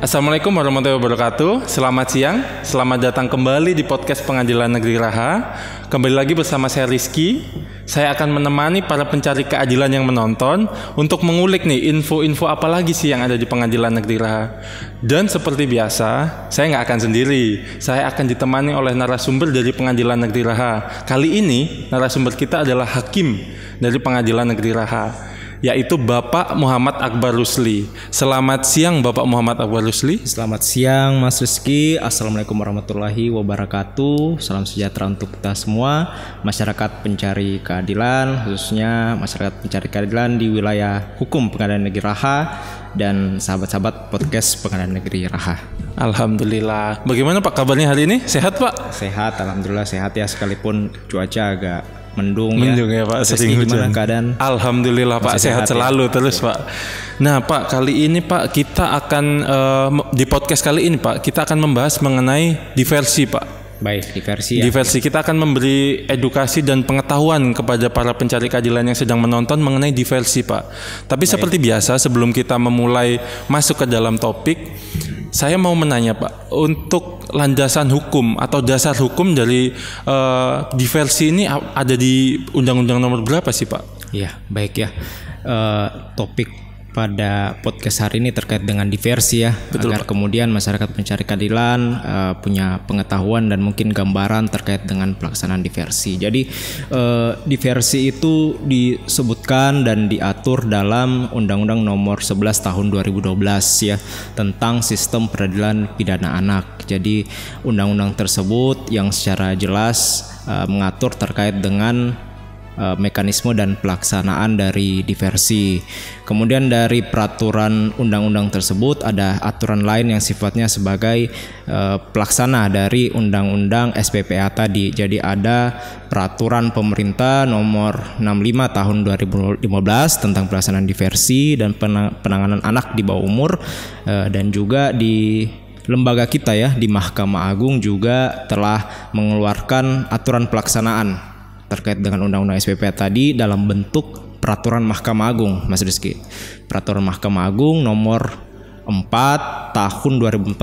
Assalamualaikum warahmatullahi wabarakatuh. Selamat siang, selamat datang kembali di podcast Pengadilan Negeri Raha. Kembali lagi bersama saya Rizky. Saya akan menemani para pencari keadilan yang menonton untuk mengulik nih info-info apa lagi sih yang ada di Pengadilan Negeri Raha. Dan seperti biasa, saya nggak akan sendiri. Saya akan ditemani oleh narasumber dari Pengadilan Negeri Raha. Kali ini narasumber kita adalah hakim dari Pengadilan Negeri Raha, yaitu Bapak Muhammad Akbar Rusli. Selamat siang Bapak Muhammad Akbar Rusli. Selamat siang Mas Rizky. Assalamualaikum warahmatullahi wabarakatuh. Salam sejahtera untuk kita semua, masyarakat pencari keadilan, khususnya masyarakat pencari keadilan di wilayah hukum Pengadilan Negeri Raha dan sahabat-sahabat podcast Pengadilan Negeri Raha. Alhamdulillah. Bagaimana Pak kabarnya hari ini? Sehat Pak? Sehat, alhamdulillah sehat ya, sekalipun cuaca agak mendung ya Pak, sering hujan. Keadaan Alhamdulillah Pak, sehat selalu ya. Terus Pak. Nah Pak, kali ini Pak kita akan di podcast kali ini Pak kita akan membahas mengenai diversi Pak. Baik, diversi ya. Diversi, kita akan memberi edukasi dan pengetahuan kepada para pencari keadilan yang sedang menonton mengenai diversi Pak. Tapi baik, seperti biasa sebelum kita memulai masuk ke dalam topik, saya mau menanya Pak, untuk landasan hukum atau dasar hukum dari diversi ini ada di Undang-Undang nomor berapa sih Pak? Iya, baik ya. Topik pada podcast hari ini terkait dengan diversi ya. Betul, agar Pak, kemudian masyarakat pencari keadilan punya pengetahuan dan mungkin gambaran terkait dengan pelaksanaan diversi. Jadi diversi itu disebutkan dan diatur dalam Undang-Undang nomor 11 tahun 2012 ya, tentang sistem peradilan pidana anak. Jadi undang-undang tersebut yang secara jelas mengatur terkait dengan mekanisme dan pelaksanaan dari diversi. Kemudian dari peraturan undang-undang tersebut ada aturan lain yang sifatnya sebagai pelaksana dari undang-undang SPPA tadi. Jadi ada peraturan pemerintah nomor 65 tahun 2015 tentang pelaksanaan diversi dan penanganan anak di bawah umur, dan juga di lembaga kita ya di Mahkamah Agung juga telah mengeluarkan aturan pelaksanaan terkait dengan undang-undang SPPA tadi dalam bentuk peraturan Mahkamah Agung, Mas Rizky. Peraturan Mahkamah Agung nomor 4 tahun 2014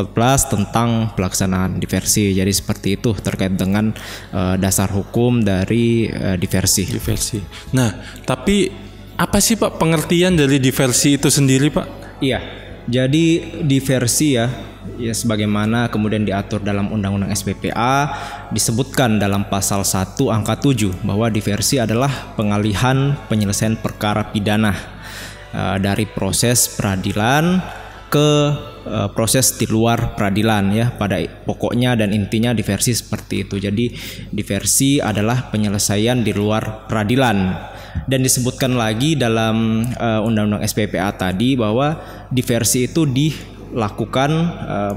tentang pelaksanaan diversi. Jadi seperti itu terkait dengan dasar hukum dari diversi. Nah, tapi apa sih Pak pengertian dari diversi itu sendiri Pak? Iya. Jadi diversi ya sebagaimana kemudian diatur dalam Undang-Undang SPPA disebutkan dalam pasal 1 angka 7 bahwa diversi adalah pengalihan penyelesaian perkara pidana dari proses peradilan ke proses di luar peradilan ya. Pada pokoknya dan intinya diversi seperti itu. Jadi diversi adalah penyelesaian di luar peradilan. Dan disebutkan lagi dalam Undang-Undang SPPA tadi bahwa diversi itu dilakukan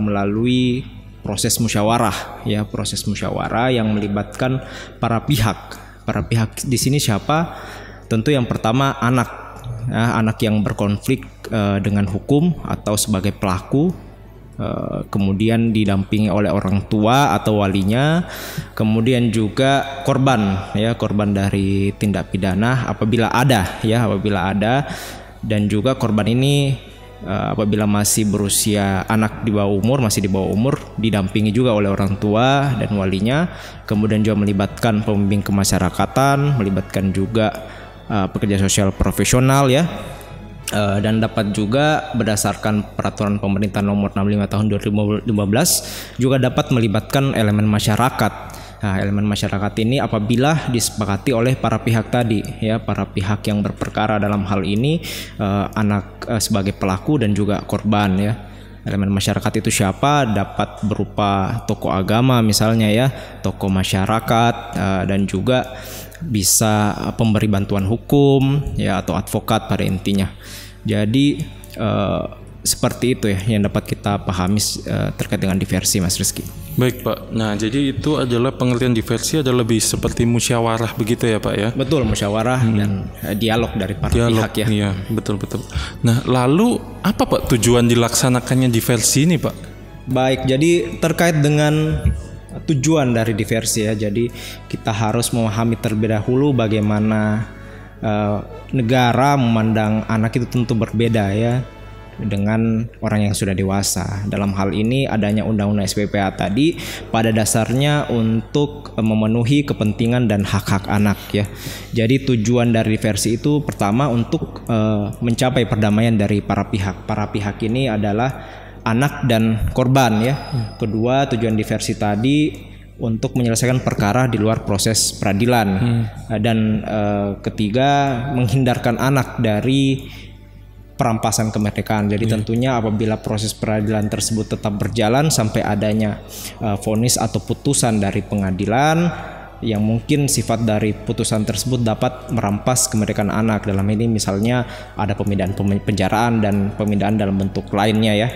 melalui proses musyawarah ya, proses musyawarah yang melibatkan para pihak. Para pihak di sini siapa? Tentu yang pertama anak ya, anak yang berkonflik dengan hukum atau sebagai pelaku. Kemudian didampingi oleh orang tua atau walinya, kemudian juga korban ya, korban dari tindak pidana apabila ada, dan juga korban ini apabila masih berusia anak di bawah umur, masih di bawah umur, didampingi juga oleh orang tua dan walinya, kemudian juga melibatkan pembimbing kemasyarakatan, melibatkan juga pekerja sosial profesional ya. Dan dapat juga berdasarkan peraturan pemerintah nomor 65 tahun 2015 juga dapat melibatkan elemen masyarakat. Nah, elemen masyarakat ini apabila disepakati oleh para pihak tadi ya, para pihak yang berperkara dalam hal ini anak sebagai pelaku dan juga korban ya. Elemen masyarakat itu siapa? Dapat berupa tokoh agama misalnya ya, tokoh masyarakat, dan juga bisa pemberi bantuan hukum ya atau advokat pada intinya. Jadi seperti itu ya yang dapat kita pahami terkait dengan diversi Mas Rizky. Baik Pak. Nah jadi itu adalah pengertian diversi adalah lebih seperti musyawarah begitu ya Pak ya? Betul, musyawarah dan dialog dari para pihak ya. Iya betul. Nah lalu apa Pak tujuan dilaksanakannya diversi ini Pak? Baik, jadi terkait dengan tujuan dari diversi ya. Jadi kita harus memahami terlebih dahulu bagaimana negara memandang anak itu tentu berbeda ya. dengan orang yang sudah dewasa. Dalam hal ini adanya undang-undang SPPA tadi pada dasarnya untuk memenuhi kepentingan dan hak-hak anak ya. Jadi tujuan dari diversi itu pertama untuk mencapai perdamaian dari para pihak. Para pihak ini adalah anak dan korban ya. Kedua, tujuan diversi tadi untuk menyelesaikan perkara di luar proses peradilan. Dan ketiga, menghindarkan anak dari perampasan kemerdekaan. Jadi tentunya apabila proses peradilan tersebut tetap berjalan sampai adanya vonis atau putusan dari pengadilan yang mungkin sifat dari putusan tersebut dapat merampas kemerdekaan anak. Dalam ini misalnya ada pemindahan penjaraan dan pemindahan dalam bentuk lainnya ya.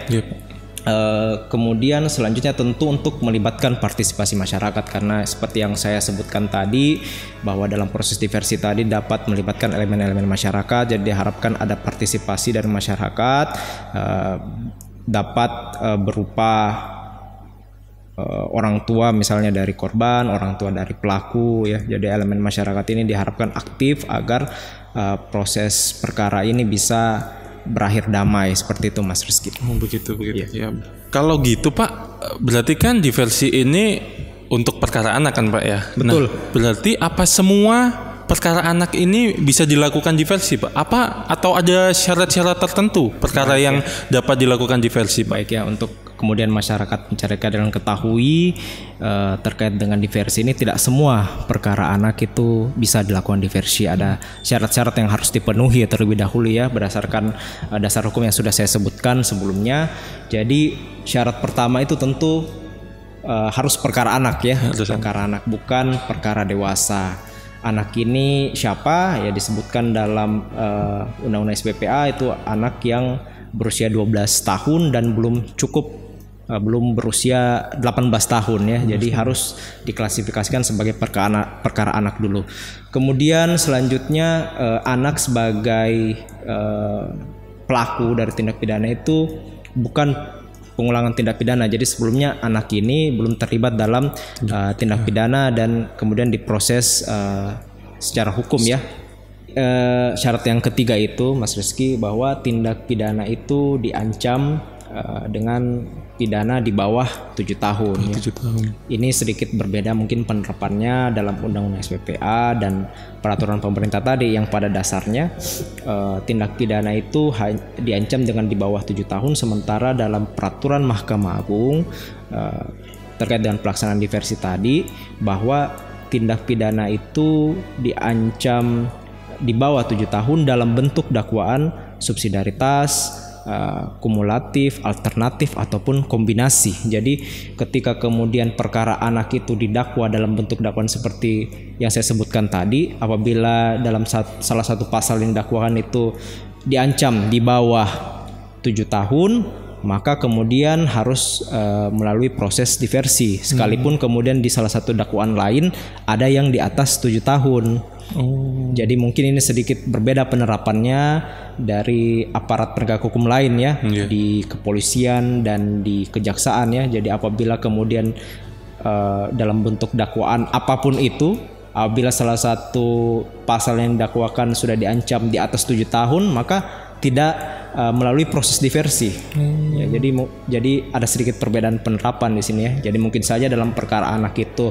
Kemudian selanjutnya tentu untuk melibatkan partisipasi masyarakat, karena seperti yang saya sebutkan tadi bahwa dalam proses diversi tadi dapat melibatkan elemen-elemen masyarakat. Jadi diharapkan ada partisipasi dari masyarakat, dapat berupa orang tua misalnya dari korban, orang tua dari pelaku ya. Jadi elemen masyarakat ini diharapkan aktif agar proses perkara ini bisa berakhir damai, seperti itu Mas Rizky. Begitu ya. Kalau gitu Pak, berarti kan diversi ini untuk perkara anak kan Pak ya? Betul. Nah, berarti apa semua perkara anak ini bisa dilakukan diversi Pak? Apa atau ada syarat-syarat tertentu perkara yang dapat dilakukan diversi Pak? Baik ya, untuk kemudian masyarakat mencari keadilan ketahui terkait dengan diversi ini, tidak semua perkara anak itu bisa dilakukan diversi. Ada syarat-syarat yang harus dipenuhi terlebih dahulu ya, berdasarkan dasar hukum yang sudah saya sebutkan sebelumnya. Jadi syarat pertama itu tentu harus perkara anak ya, perkara anak, bukan perkara dewasa. Anak ini siapa? Ya disebutkan dalam Undang-Undang SPPA itu anak yang berusia 12 tahun dan belum berusia 18 tahun ya. Jadi harus diklasifikasikan sebagai perkara anak dulu. Kemudian selanjutnya anak sebagai pelaku dari tindak pidana itu bukan pengulangan tindak pidana. Jadi sebelumnya anak ini belum terlibat dalam tindak pidana dan kemudian diproses secara hukum ya. Syarat yang ketiga itu Mas Rizky, bahwa tindak pidana itu diancam dengan pidana di bawah 7 tahun ya. 7 tahun. Ini sedikit berbeda mungkin penerapannya dalam Undang-Undang SPPA dan peraturan pemerintah tadi, yang pada dasarnya tindak pidana itu diancam dengan di bawah 7 tahun, sementara dalam peraturan Mahkamah Agung terkait dengan pelaksanaan diversi tadi, bahwa tindak pidana itu diancam di bawah 7 tahun dalam bentuk dakwaan subsidiaritas, kumulatif, alternatif ataupun kombinasi. Jadi ketika kemudian perkara anak itu didakwa dalam bentuk dakwaan seperti yang saya sebutkan tadi, apabila dalam salah satu pasal yang dakwakan itu diancam di bawah 7 tahun, maka kemudian harus melalui proses diversi, sekalipun kemudian di salah satu dakwaan lain ada yang di atas 7 tahun. Jadi mungkin ini sedikit berbeda penerapannya dari aparat penegak hukum lain ya, di kepolisian dan di kejaksaan ya. Jadi apabila kemudian dalam bentuk dakwaan apapun itu, apabila salah satu pasal yang didakwakan sudah diancam di atas 7 tahun, maka tidak melalui proses diversi. Ya, jadi ada sedikit perbedaan penerapan di sini ya. Jadi mungkin saja dalam perkara anak itu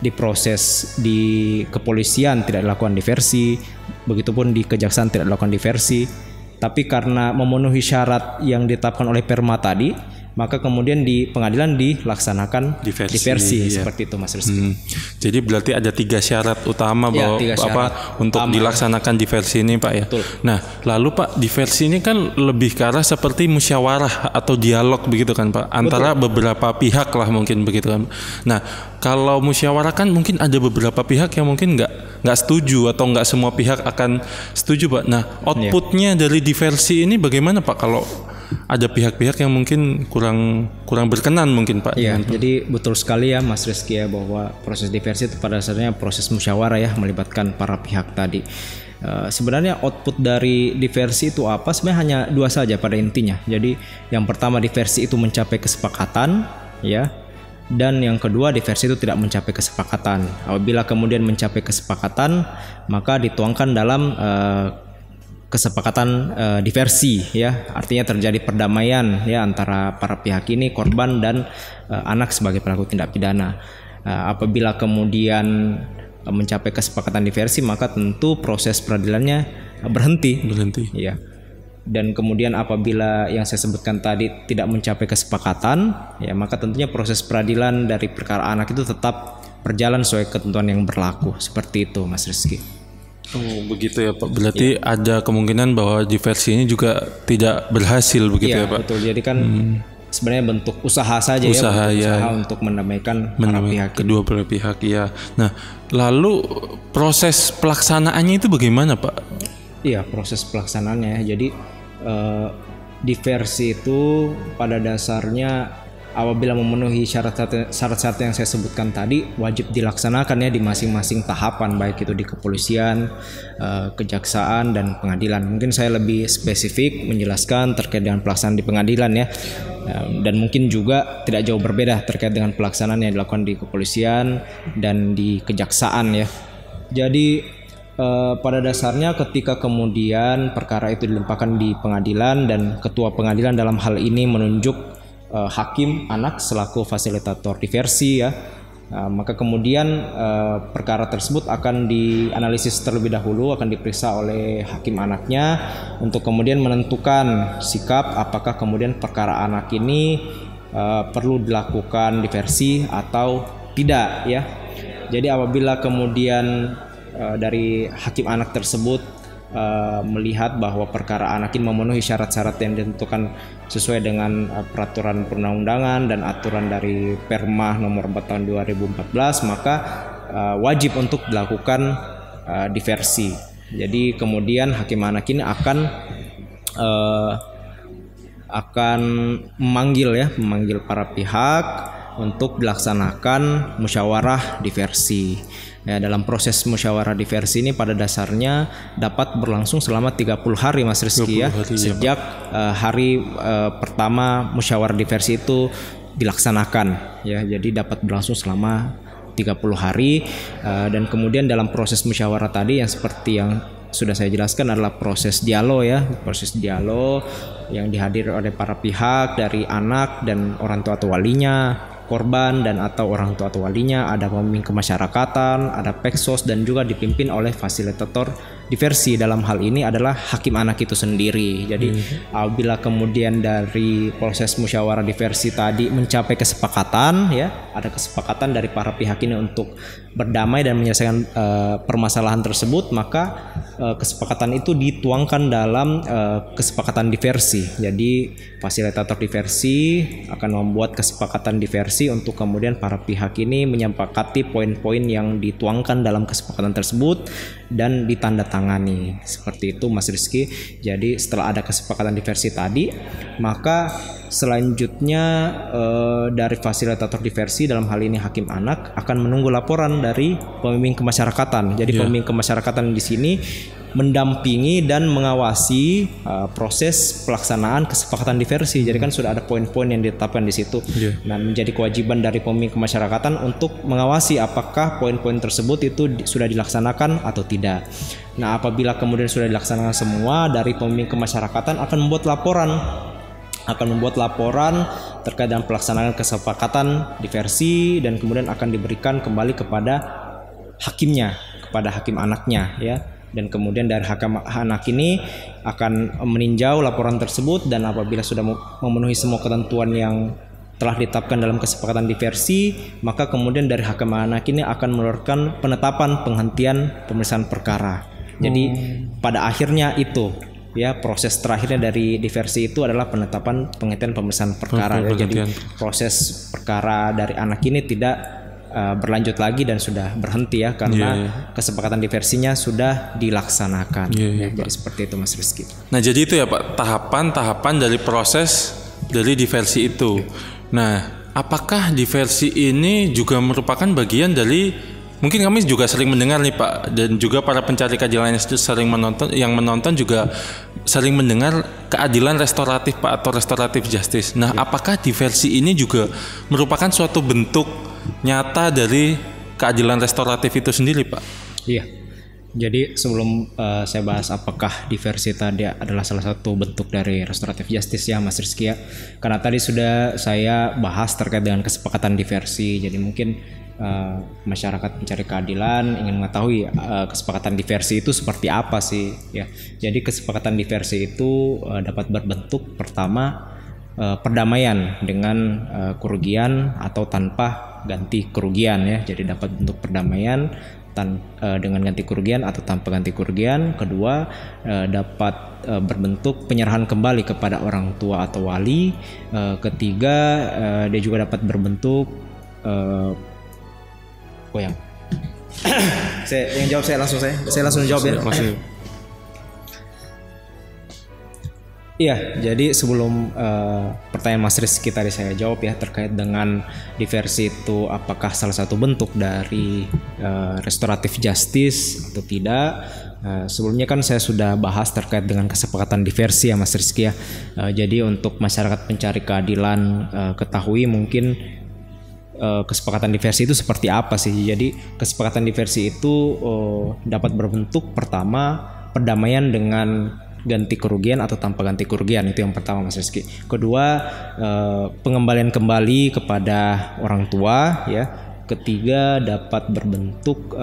diproses di kepolisian tidak dilakukan diversi, begitupun di kejaksaan tidak dilakukan diversi. Tapi karena memenuhi syarat yang ditetapkan oleh Perma tadi, maka kemudian di pengadilan dilaksanakan diversi ya. Seperti itu Mas Rizky. Jadi berarti ada 3 syarat utama bahwa untuk dilaksanakan diversi ini Pak ya. Betul. Nah lalu Pak, diversi ini kan lebih ke arah seperti musyawarah atau dialog begitu kan Pak, antara beberapa pihak lah mungkin begitu kan. Nah kalau musyawarah kan mungkin ada beberapa pihak yang mungkin nggak setuju atau nggak semua pihak akan setuju Pak. Nah outputnya dari diversi ini bagaimana Pak kalau ada pihak-pihak yang mungkin kurang berkenan mungkin Pak? Iya, jadi betul sekali ya Mas Rizky ya, bahwa proses diversi itu pada dasarnya proses musyawarah ya, melibatkan para pihak tadi. Sebenarnya output dari diversi itu apa? Sebenarnya hanya 2 saja pada intinya. Jadi yang pertama, diversi itu mencapai kesepakatan ya, dan yang kedua, diversi itu tidak mencapai kesepakatan. Apabila kemudian mencapai kesepakatan, maka dituangkan dalam kesepakatan diversi ya, artinya terjadi perdamaian ya antara para pihak ini, korban dan anak sebagai pelaku tindak pidana. Apabila kemudian mencapai kesepakatan diversi, maka tentu proses peradilannya berhenti ya. Dan kemudian apabila yang saya sebutkan tadi tidak mencapai kesepakatan ya, maka tentunya proses peradilan dari perkara anak itu tetap berjalan sesuai ketentuan yang berlaku. Seperti itu Mas Rizky. Oh begitu ya Pak. Berarti ada kemungkinan bahwa diversi ini juga tidak berhasil begitu ya Pak. Betul. Jadi kan sebenarnya bentuk usaha saja usaha untuk mendamaikan para pihak kedua belah pihak ya. Nah, lalu proses pelaksanaannya itu bagaimana Pak? Iya, proses pelaksanaannya. Jadi diversi itu pada dasarnya apabila memenuhi syarat-syarat yang saya sebutkan tadi wajib dilaksanakan ya di masing-masing tahapan, baik itu di kepolisian, kejaksaan dan pengadilan. Mungkin saya lebih spesifik menjelaskan terkait dengan pelaksanaan di pengadilan ya. Dan mungkin juga tidak jauh berbeda terkait dengan pelaksanaan yang dilakukan di kepolisian dan di kejaksaan ya. Jadi pada dasarnya ketika kemudian perkara itu dilimpahkan di pengadilan dan ketua pengadilan dalam hal ini menunjuk hakim anak selaku fasilitator diversi ya, maka kemudian perkara tersebut akan dianalisis terlebih dahulu, akan diperiksa oleh hakim anaknya untuk kemudian menentukan sikap apakah kemudian perkara anak ini perlu dilakukan diversi atau tidak ya. Jadi apabila kemudian dari hakim anak tersebut melihat bahwa perkara anak ini memenuhi syarat-syarat yang ditentukan sesuai dengan peraturan perundang-undangan dan aturan dari Perma nomor 4 tahun 2014, maka wajib untuk dilakukan diversi. Jadi kemudian hakim anak ini akan memanggil para pihak untuk dilaksanakan musyawarah diversi. Ya, dalam proses musyawarah diversi ini pada dasarnya dapat berlangsung selama 30 hari Mas Rizky ya. Sejak hari pertama musyawarah diversi itu dilaksanakan ya. Jadi dapat berlangsung selama 30 hari dan kemudian dalam proses musyawarah tadi yang seperti yang sudah saya jelaskan adalah proses dialog ya. Proses dialog yang dihadiri oleh para pihak dari anak dan orang tua atau walinya, korban dan atau orang tua atau walinya, ada pembimbing kemasyarakatan, ada peksos dan juga dipimpin oleh fasilitator diversi. Dalam hal ini adalah hakim anak itu sendiri. Jadi apabila kemudian dari proses musyawarah diversi tadi mencapai kesepakatan ya, ada kesepakatan dari para pihak ini untuk berdamai dan menyelesaikan permasalahan tersebut, maka kesepakatan itu dituangkan dalam kesepakatan diversi. Jadi fasilitator diversi akan membuat kesepakatan diversi untuk kemudian para pihak ini menyepakati poin-poin yang dituangkan dalam kesepakatan tersebut dan ditandatangani. Seperti itu Mas Rizky. Jadi setelah ada kesepakatan diversi tadi, maka selanjutnya dari fasilitator diversi dalam hal ini hakim anak akan menunggu laporan dari pembimbing kemasyarakatan. Jadi pembimbing kemasyarakatan di sini mendampingi dan mengawasi proses pelaksanaan kesepakatan diversi. Jadi kan sudah ada poin-poin yang ditetapkan di situ. Nah, menjadi kewajiban dari pembimbing kemasyarakatan untuk mengawasi apakah poin-poin tersebut itu sudah dilaksanakan atau tidak. Nah, apabila kemudian sudah dilaksanakan semua, dari pembimbing kemasyarakatan akan membuat laporan terkait dengan pelaksanaan kesepakatan diversi dan kemudian akan diberikan kembali kepada hakimnya, kepada hakim anaknya ya. Dan kemudian dari hakim anak ini akan meninjau laporan tersebut, dan apabila sudah memenuhi semua ketentuan yang telah ditetapkan dalam kesepakatan diversi, maka kemudian dari hakim anak ini akan mengeluarkan penetapan penghentian pemeriksaan perkara. Jadi pada akhirnya itu ya, proses terakhirnya dari diversi itu adalah penetapan penghentian pemeriksaan perkara. Jadi proses perkara dari anak ini tidak berlanjut lagi dan sudah berhenti ya, karena kesepakatan diversinya sudah dilaksanakan. Jadi seperti itu Mas Rizky. Nah, jadi itu ya Pak, tahapan-tahapan dari proses dari diversi itu. Nah, apakah diversi ini juga merupakan bagian dari, mungkin kami juga sering mendengar nih Pak, dan juga para pencari keadilan yang menonton juga sering mendengar keadilan restoratif Pak, atau restoratif justice. Nah, apakah diversi ini juga merupakan suatu bentuk nyata dari keadilan restoratif itu sendiri Pak? Iya. Jadi sebelum saya bahas apakah diversi tadi adalah salah satu bentuk dari restoratif justice ya Mas Rizky ya. Karena tadi sudah saya bahas terkait dengan kesepakatan diversi. Jadi mungkin masyarakat pencari keadilan ingin mengetahui kesepakatan diversi itu seperti apa sih ya. Jadi kesepakatan diversi itu dapat berbentuk pertama perdamaian dengan kerugian atau tanpa ganti kerugian ya. Jadi dapat bentuk perdamaian dengan ganti kerugian atau tanpa ganti kerugian. Kedua, dapat berbentuk penyerahan kembali kepada orang tua atau wali. Ketiga, dia juga dapat berbentuk yang jawab saya langsung jawab ya. Iya, jadi sebelum pertanyaan Mas Rizky tadi saya jawab ya terkait dengan diversi itu apakah salah satu bentuk dari restoratif justice atau tidak. Sebelumnya kan saya sudah bahas terkait dengan kesepakatan diversi ya Mas Rizky ya. Jadi untuk masyarakat pencari keadilan ketahui mungkin kesepakatan diversi itu seperti apa sih. Jadi kesepakatan diversi itu dapat berbentuk pertama perdamaian dengan ganti kerugian atau tanpa ganti kerugian, itu yang pertama Mas Rizky. Kedua, pengembalian kembali kepada orang tua ya. Ketiga, dapat berbentuk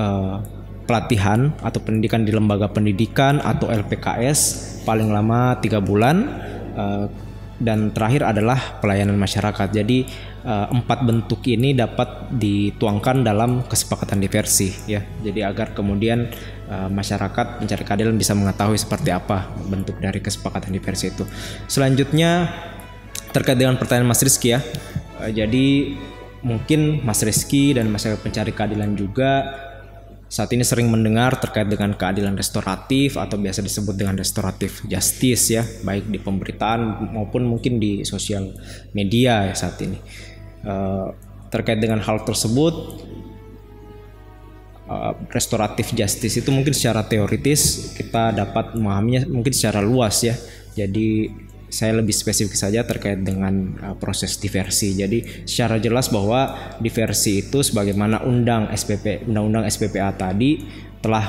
pelatihan atau pendidikan di lembaga pendidikan atau LPKS paling lama 3 bulan. Dan terakhir adalah pelayanan masyarakat. Jadi 4 bentuk ini dapat dituangkan dalam kesepakatan diversi ya. Jadi agar kemudian masyarakat pencari keadilan bisa mengetahui seperti apa bentuk dari kesepakatan diversi itu. Selanjutnya terkait dengan pertanyaan Mas Rizky ya. Jadi mungkin Mas Rizky dan masyarakat pencari keadilan juga saat ini sering mendengar terkait dengan keadilan restoratif atau biasa disebut dengan restoratif justice ya, baik di pemberitaan maupun mungkin di sosial media ya saat ini. Terkait dengan hal tersebut, restoratif justice itu mungkin secara teoritis kita dapat memahaminya mungkin secara luas ya. Jadi saya lebih spesifik saja terkait dengan proses diversi. Jadi secara jelas bahwa diversi itu sebagaimana Undang-Undang SPPA tadi telah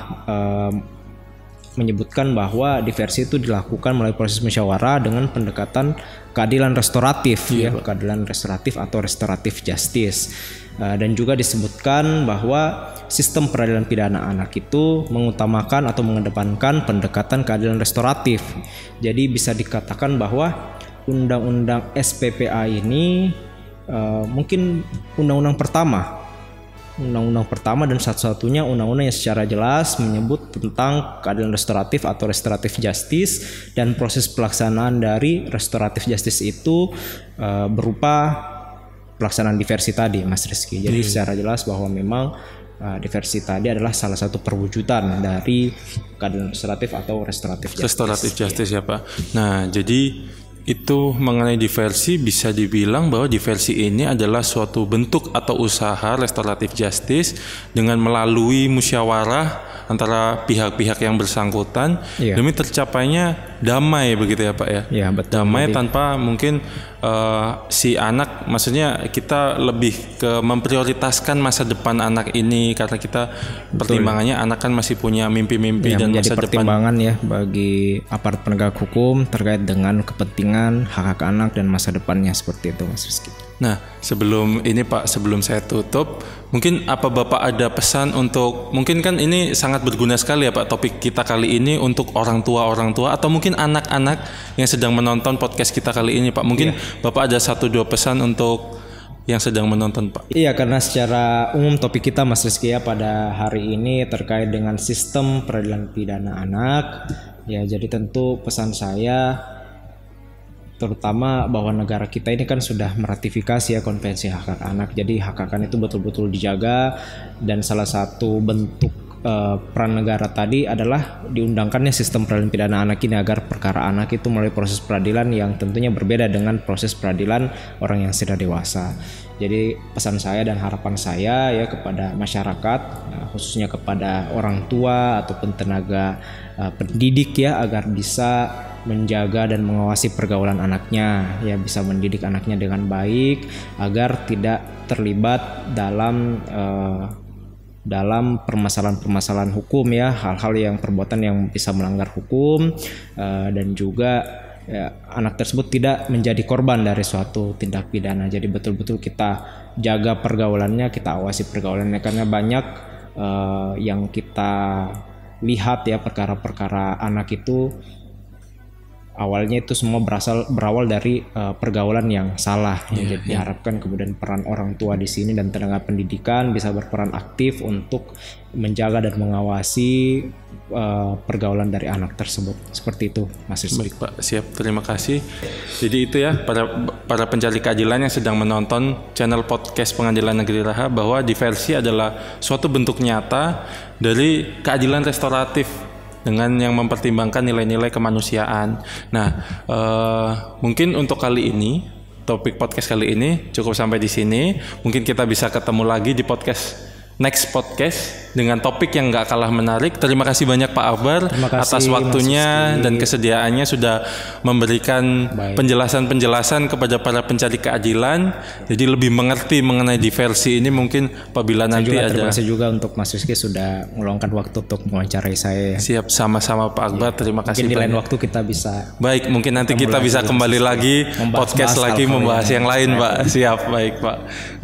menyebutkan bahwa diversi itu dilakukan melalui proses musyawarah dengan pendekatan keadilan restoratif ya, keadilan restoratif atau restoratif justice. Dan juga disebutkan bahwa sistem peradilan pidana anak itu mengutamakan atau mengedepankan pendekatan keadilan restoratif. Jadi bisa dikatakan bahwa Undang-Undang SPPA ini mungkin undang-undang pertama dan satu-satunya undang-undang yang secara jelas menyebut tentang keadilan restoratif atau restoratif justice, dan proses pelaksanaan dari restoratif justice itu berupa pelaksanaan diversi tadi Mas Rizky. Jadi secara jelas bahwa memang diversi tadi adalah salah satu perwujudan dari keadilan restoratif atau restoratif justice ya Pak. Nah, jadi itu mengenai diversi bisa dibilang bahwa diversi ini adalah suatu bentuk atau usaha restoratif justice dengan melalui musyawarah antara pihak-pihak yang bersangkutan demi tercapainya damai begitu ya Pak ya. Ya betul. Damai tanpa mungkin si anak, maksudnya kita lebih ke memprioritaskan masa depan anak ini karena kita pertimbangannya anak kan masih punya mimpi-mimpi dan masa depan. Pertimbangan ya bagi aparat penegak hukum terkait dengan kepentingan hak-hak anak dan masa depannya seperti itu Mas Rizky. Nah, sebelum ini Pak, sebelum saya tutup, mungkin apa Bapak ada pesan untuk, mungkin kan ini sangat berguna sekali ya Pak topik kita kali ini untuk orang tua atau mungkin anak-anak yang sedang menonton podcast kita kali ini Pak. Mungkin Bapak ada 1-2 pesan untuk yang sedang menonton Pak. Iya, karena secara umum topik kita Mas Rizky ya pada hari ini terkait dengan sistem peradilan pidana anak. Ya, jadi tentu pesan saya terutama bahwa negara kita ini kan sudah meratifikasi ya konvensi hak hak anak. Jadi hak hak anak itu betul-betul dijaga, dan salah satu bentuk peran negara tadi adalah diundangkannya sistem peradilan pidana anak ini agar perkara anak itu melalui proses peradilan yang tentunya berbeda dengan proses peradilan orang yang sudah dewasa. Jadi pesan saya dan harapan saya ya kepada masyarakat, khususnya kepada orang tua ataupun tenaga pendidik ya, agar bisa menjaga dan mengawasi pergaulan anaknya ya, bisa mendidik anaknya dengan baik agar tidak terlibat dalam dalam permasalahan-permasalahan hukum ya, hal-hal yang perbuatan yang bisa melanggar hukum, dan juga anak tersebut tidak menjadi korban dari suatu tindak pidana. Jadi betul-betul kita jaga pergaulannya, kita awasi pergaulannya, karena banyak yang kita lihat ya, perkara-perkara anak itu awalnya itu semua berawal dari pergaulan yang salah. Jadi diharapkan kemudian peran orang tua di sini dan tenaga pendidikan bisa berperan aktif untuk menjaga dan mengawasi pergaulan dari anak tersebut. Seperti itu, Mas Rizky. Baik Pak, siap. Terima kasih. Jadi itu ya, para pencari keadilan yang sedang menonton channel podcast Pengadilan Negeri Raha, bahwa diversi adalah suatu bentuk nyata dari keadilan restoratif dengan yang mempertimbangkan nilai-nilai kemanusiaan. Nah, mungkin untuk kali ini, topik podcast kali ini cukup sampai di sini. Mungkin kita bisa ketemu lagi di next podcast dengan topik yang nggak kalah menarik. Terima kasih banyak Pak Akbar atas waktunya dan kesediaannya sudah memberikan penjelasan-penjelasan kepada para pencari keadilan. Jadi lebih mengerti mengenai diversi ini mungkin apabila nanti ada. Terima kasih juga untuk Mas Rizky sudah meluangkan waktu untuk mewawancarai saya. Siap, sama-sama Pak Akbar. Terima kasih. Mungkin di lain waktu kita bisa. Baik, mungkin nanti kita bisa kembali lagi podcast lagi membahas yang lain, Pak. Siap, baik Pak.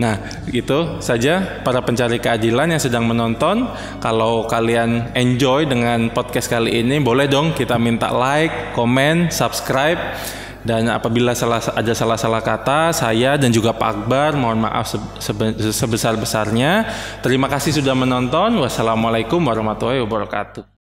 Nah, itu saja para pencari keadilan yang sedang menonton. Kalau kalian enjoy dengan podcast kali ini, boleh dong kita minta like, komen, subscribe. Dan apabila ada salah-salah kata, saya dan juga Pak Akbar mohon maaf sebesar-besarnya. Terima kasih sudah menonton. Wassalamualaikum warahmatullahi wabarakatuh.